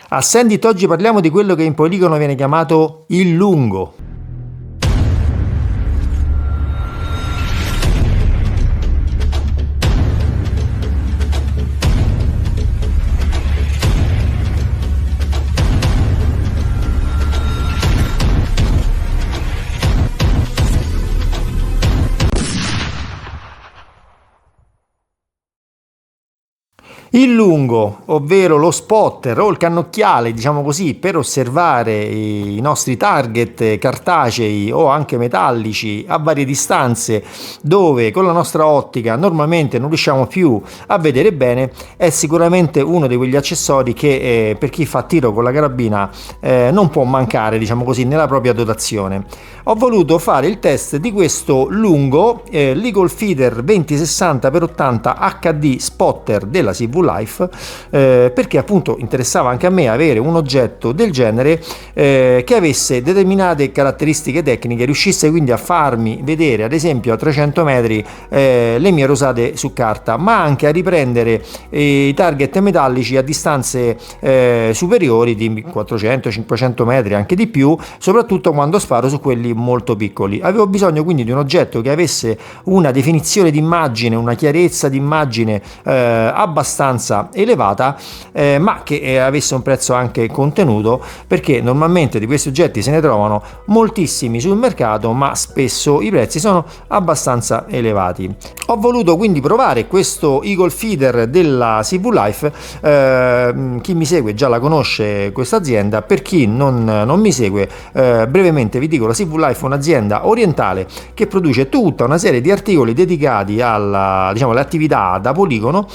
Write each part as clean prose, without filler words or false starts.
A Sendit oggi parliamo di quello che in poligono viene chiamato il lungo. Il lungo, ovvero lo spotter o il cannocchiale, diciamo così, per osservare i nostri target cartacei o anche metallici a varie distanze, dove con la nostra ottica normalmente non riusciamo più a vedere bene, è sicuramente uno di quegli accessori che per chi fa tiro con la carabina non può mancare, diciamo così, nella propria dotazione. Ho voluto fare il test di questo lungo l'Eagle Feeder 2060x80 HD spotter della CV Life, perché appunto interessava anche a me avere un oggetto del genere che avesse determinate caratteristiche tecniche, riuscisse quindi a farmi vedere ad esempio a 300 metri le mie rosate su carta, ma anche a riprendere i target metallici a distanze superiori di 400-500 metri, anche di più, soprattutto quando sparo su quelli molto piccoli. Avevo bisogno quindi di un oggetto che avesse una definizione d'immagine, una chiarezza d'immagine abbastanza elevata, ma che avesse un prezzo anche contenuto, perché normalmente di questi oggetti se ne trovano moltissimi sul mercato, ma spesso i prezzi sono abbastanza elevati. Ho voluto quindi provare questo Eagle Feeder della CV Life. Chi mi segue già la conosce questa azienda, per chi non mi segue brevemente vi dico: la CV Life è un'azienda orientale che produce tutta una serie di articoli dedicati alle attività da poligono,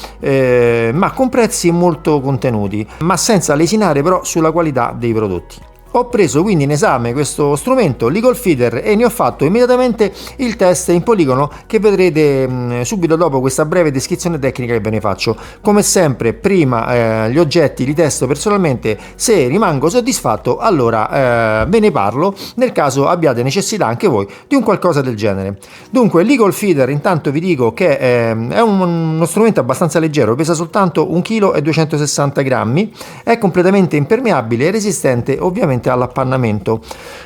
ma con prezzi molto contenuti, ma senza lesinare però sulla qualità dei prodotti. Ho preso quindi in esame questo strumento, l'Eagle Feeder, e ne ho fatto immediatamente il test in poligono, che vedrete subito dopo questa breve descrizione tecnica che ve ne faccio. Come sempre, prima gli oggetti li testo personalmente, se rimango soddisfatto allora ve ne parlo, nel caso abbiate necessità anche voi di un qualcosa del genere. Dunque, l'Eagle Feeder, intanto vi dico che è uno strumento abbastanza leggero, pesa soltanto 1,260 kg, è completamente impermeabile e resistente ovviamente all'appannamento.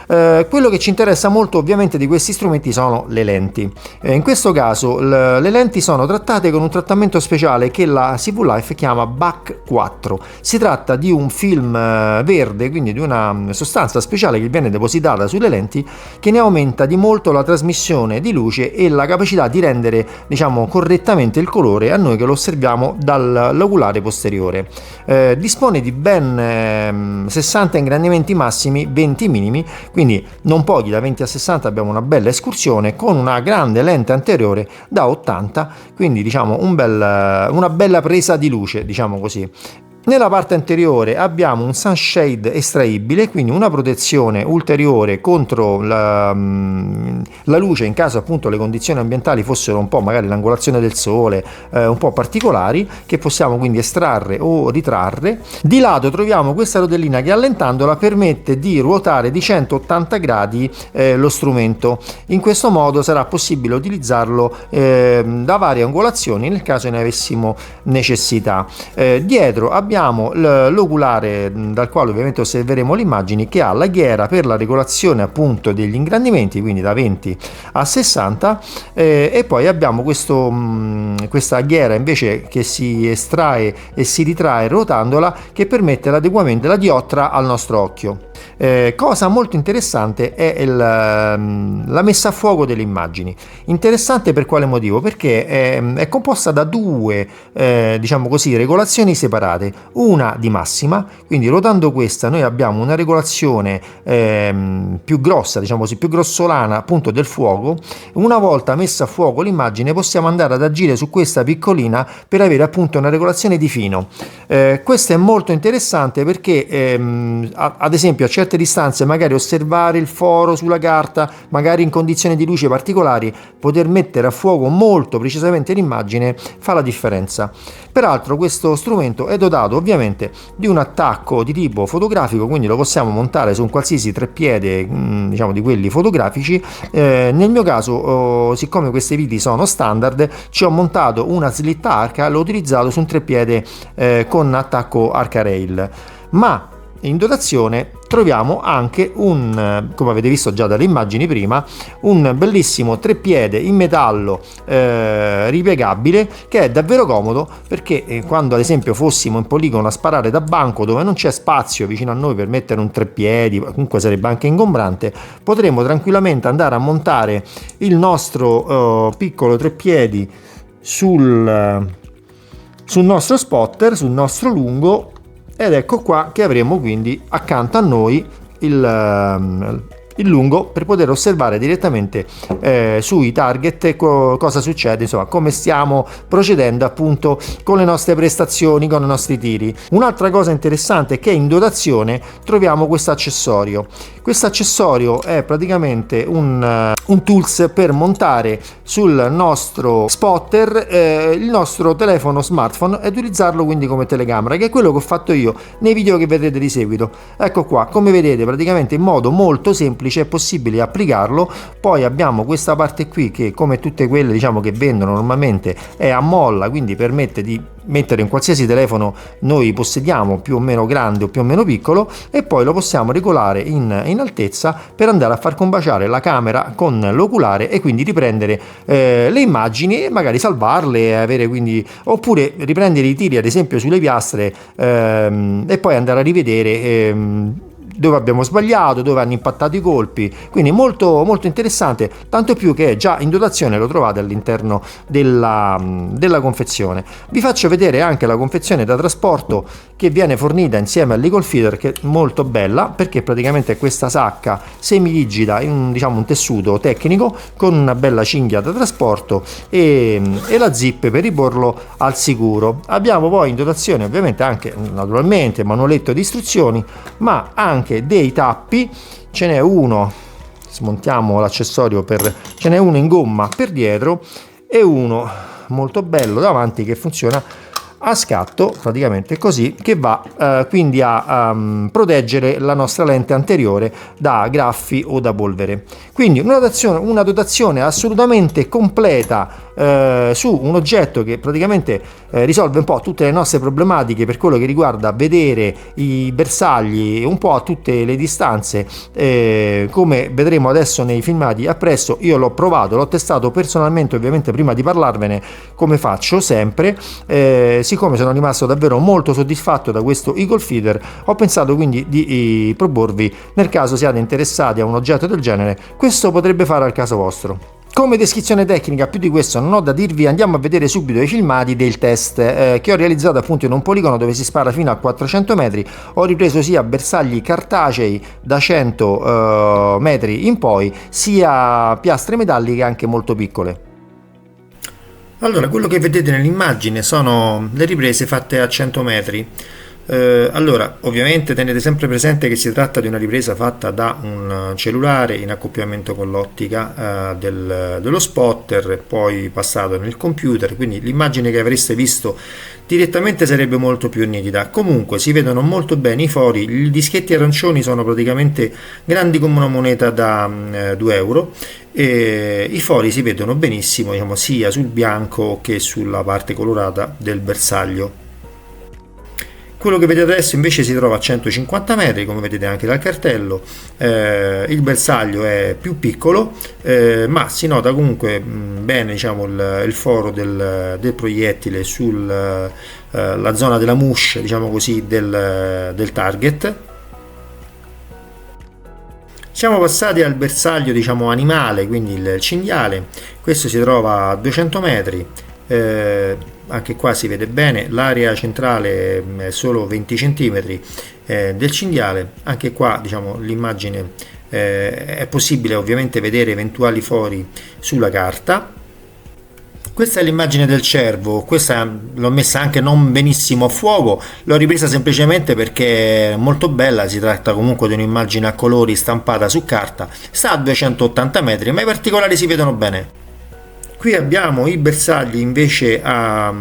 Quello che ci interessa molto ovviamente di questi strumenti sono le lenti. In questo caso le lenti sono trattate con un trattamento speciale che la CV Life chiama BAC 4. Si tratta di un film verde, quindi di una sostanza speciale che viene depositata sulle lenti, che ne aumenta di molto la trasmissione di luce e la capacità di rendere, diciamo, correttamente il colore a noi che lo osserviamo dall'oculare posteriore. Dispone di ben 60 ingrandimenti massimi, 20 minimi, quindi non pochi. Da 20 a 60 abbiamo una bella escursione con una grande lente anteriore da 80, quindi diciamo una bella presa di luce, diciamo così. Nella parte anteriore abbiamo un sunshade estraibile, quindi una protezione ulteriore contro la luce in caso appunto le condizioni ambientali fossero un po', magari l'angolazione del sole un po' particolari, che possiamo quindi estrarre o ritrarre. Di lato troviamo questa rotellina che, allentandola, permette di ruotare di 180 gradi lo strumento. In questo modo sarà possibile utilizzarlo da varie angolazioni nel caso ne avessimo necessità. Dietro abbiamo l'oculare dal quale ovviamente osserveremo le immagini, che ha la ghiera per la regolazione appunto degli ingrandimenti, quindi da 20 a 60, e poi abbiamo questa ghiera invece che si estrae e si ritrae rotandola, che permette l'adeguamento della diottra al nostro occhio. Cosa molto interessante è la messa a fuoco delle immagini. Interessante per quale motivo? Perché è composta da due diciamo così regolazioni separate, una di massima, quindi ruotando questa noi abbiamo una regolazione più grossa, diciamo così, più grossolana appunto del fuoco. Una volta messa a fuoco l'immagine possiamo andare ad agire su questa piccolina per avere appunto una regolazione di fino. Questo è molto interessante perché ad esempio a certe distanze magari osservare il foro sulla carta, magari in condizioni di luce particolari, poter mettere a fuoco molto precisamente l'immagine fa la differenza. Peraltro questo strumento è dotato ovviamente di un attacco di tipo fotografico, quindi lo possiamo montare su un qualsiasi treppiede diciamo di quelli fotografici. Nel mio caso, siccome questi viti sono standard, ci ho montato una slitta arca, l'ho utilizzato su un treppiede con attacco arca rail. Ma in dotazione troviamo anche come avete visto già dalle immagini prima, un bellissimo treppiede in metallo ripiegabile, che è davvero comodo, perché quando ad esempio fossimo in poligono a sparare da banco dove non c'è spazio vicino a noi per mettere un treppiedi, comunque sarebbe anche ingombrante, potremmo tranquillamente andare a montare il nostro piccolo treppiedi sul nostro spotter, sul nostro lungo, ed ecco qua che avremo quindi accanto a noi il lungo per poter osservare direttamente sui target cosa succede, insomma come stiamo procedendo appunto con le nostre prestazioni, con i nostri tiri. Un'altra cosa interessante è che in dotazione troviamo questo accessorio. Questo accessorio è praticamente un tools per montare sul nostro spotter il nostro telefono smartphone e utilizzarlo quindi come telecamera, che è quello che ho fatto io nei video che vedrete di seguito. Ecco qua, come vedete praticamente in modo molto semplice è possibile applicarlo. Poi abbiamo questa parte qui che, come tutte quelle diciamo che vendono normalmente, è a molla, quindi permette di mettere in qualsiasi telefono noi possediamo, più o meno grande o più o meno piccolo, e poi lo possiamo regolare in altezza per andare a far combaciare la camera con l'oculare e quindi riprendere le immagini e magari salvarle, avere quindi, oppure riprendere i tiri ad esempio sulle piastre e poi andare a rivedere dove abbiamo sbagliato, dove hanno impattato i colpi. Quindi molto molto interessante, tanto più che già in dotazione lo trovate all'interno della confezione. Vi faccio vedere anche la confezione da trasporto che viene fornita insieme all'Eagle Feeder, che è molto bella perché praticamente è questa sacca semirigida in un tessuto tecnico con una bella cinghia da trasporto e la zip per riporlo al sicuro. Abbiamo poi in dotazione ovviamente anche naturalmente manualetto di istruzioni, ma anche dei tappi. Ce n'è uno, smontiamo l'accessorio, ce n'è uno in gomma per dietro e uno molto bello davanti che funziona a scatto, praticamente così, che va quindi a proteggere la nostra lente anteriore da graffi o da polvere. Quindi una dotazione assolutamente completa su un oggetto che praticamente risolve un po' tutte le nostre problematiche per quello che riguarda vedere i bersagli un po' a tutte le distanze, come vedremo adesso nei filmati appresso. Io l'ho provato, l'ho testato personalmente, ovviamente prima di parlarvene, come faccio sempre, siccome sono rimasto davvero molto soddisfatto da questo Eagle Feeder, ho pensato quindi di proporvi, nel caso siate interessati a un oggetto del genere, questo potrebbe fare al caso vostro. Come descrizione tecnica più di questo non ho da dirvi, andiamo a vedere subito i filmati del test che ho realizzato appunto in un poligono dove si spara fino a 400 metri. Ho ripreso sia bersagli cartacei da 100 metri in poi, sia piastre metalliche anche molto piccole. Allora, quello che vedete nell'immagine sono le riprese fatte a 100 metri. Allora, ovviamente tenete sempre presente che si tratta di una ripresa fatta da un cellulare in accoppiamento con l'ottica dello spotter, poi passato nel computer, quindi l'immagine che avreste visto direttamente sarebbe molto più nitida. Comunque si vedono molto bene i fori, i dischetti arancioni sono praticamente grandi come una moneta da 2 euro. E i fori si vedono benissimo, sia sul bianco che sulla parte colorata del bersaglio. Quello che vedete adesso invece si trova a 150 metri, come vedete anche dal cartello. Il bersaglio è più piccolo, ma si nota comunque bene il foro del proiettile sulla zona della mouche, del target. Siamo passati al bersaglio animale, quindi il cinghiale. Questo si trova a 200 metri. Anche qua si vede bene, l'area centrale è solo 20 cm del cinghiale. Anche qua l'immagine è possibile ovviamente vedere eventuali fori sulla carta. Questa è l'immagine del cervo, questa l'ho messa anche non benissimo a fuoco, l'ho ripresa semplicemente perché è molto bella, si tratta comunque di un'immagine a colori stampata su carta, sta a 280 metri ma i particolari si vedono bene. Qui abbiamo i bersagli invece a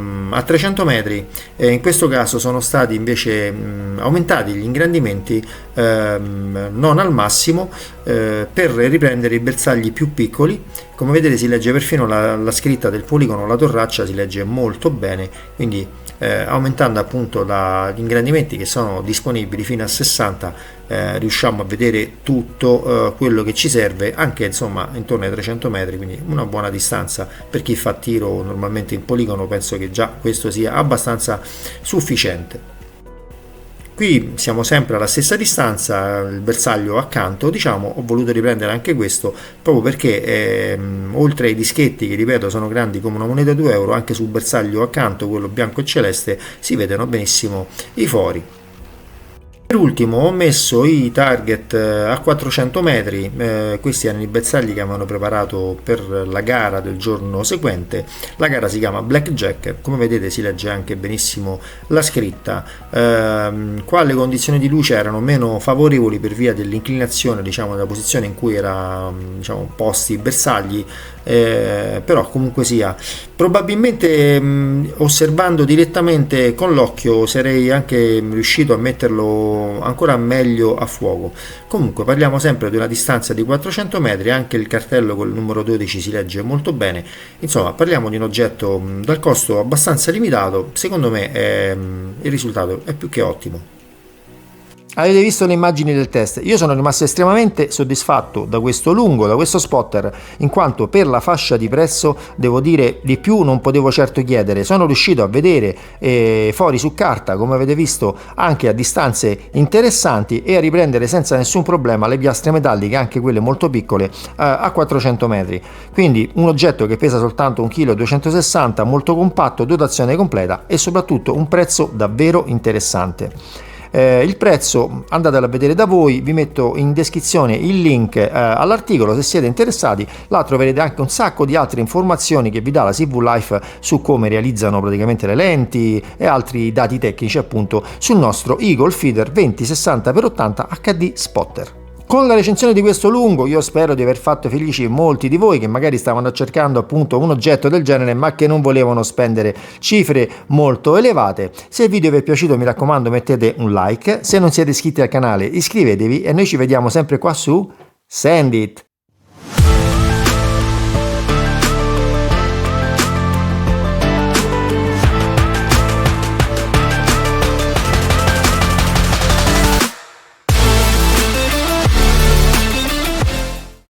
300 metri, in questo caso sono stati invece aumentati gli ingrandimenti non al massimo per riprendere i bersagli più piccoli. Come vedete si legge perfino la scritta del poligono, la torraccia si legge molto bene, quindi aumentando appunto gli ingrandimenti che sono disponibili fino a 60 riusciamo a vedere tutto quello che ci serve, anche insomma intorno ai 300 metri, quindi una buona distanza per chi fa tiro normalmente in poligono. Penso che già questo sia abbastanza sufficiente. Qui siamo sempre alla stessa distanza, il bersaglio accanto, diciamo, ho voluto riprendere anche questo proprio perché oltre ai dischetti che ripeto sono grandi come una moneta 2 euro, anche sul bersaglio accanto, quello bianco e celeste, si vedono benissimo i fori. Per ultimo ho messo i target a 400 metri, questi erano i bersagli che avevano preparato per la gara del giorno seguente. La gara si chiama Blackjack, come vedete si legge anche benissimo la scritta. Qua le condizioni di luce erano meno favorevoli per via dell'inclinazione, diciamo, della posizione in cui erano diciamo, posti i bersagli, però comunque sia, probabilmente osservando direttamente con l'occhio sarei anche riuscito a metterlo ancora meglio a fuoco. Comunque parliamo sempre di una distanza di 400 metri, anche il cartello col numero 12 si legge molto bene. Insomma, parliamo di un oggetto dal costo abbastanza limitato. Secondo me il risultato è più che ottimo. Avete visto le immagini del test, io sono rimasto estremamente soddisfatto da questo lungo, da questo spotter, in quanto per la fascia di prezzo, devo dire, di più non potevo certo chiedere. Sono riuscito a vedere fori su carta, come avete visto, anche a distanze interessanti, e a riprendere senza nessun problema le piastre metalliche, anche quelle molto piccole, a 400 metri. Quindi un oggetto che pesa soltanto 1,260 kg, molto compatto, dotazione completa e soprattutto un prezzo davvero interessante. Il prezzo andatelo a vedere da voi, vi metto in descrizione il link all'articolo se siete interessati. Là troverete anche un sacco di altre informazioni che vi dà la CV Life su come realizzano praticamente le lenti e altri dati tecnici appunto sul nostro Eagle Feeder 2060x80 HD Spotter. Con la recensione di questo lungo io spero di aver fatto felici molti di voi che magari stavano cercando appunto un oggetto del genere ma che non volevano spendere cifre molto elevate. Se il video vi è piaciuto mi raccomando mettete un like, se non siete iscritti al canale iscrivetevi e noi ci vediamo sempre qua su Send It!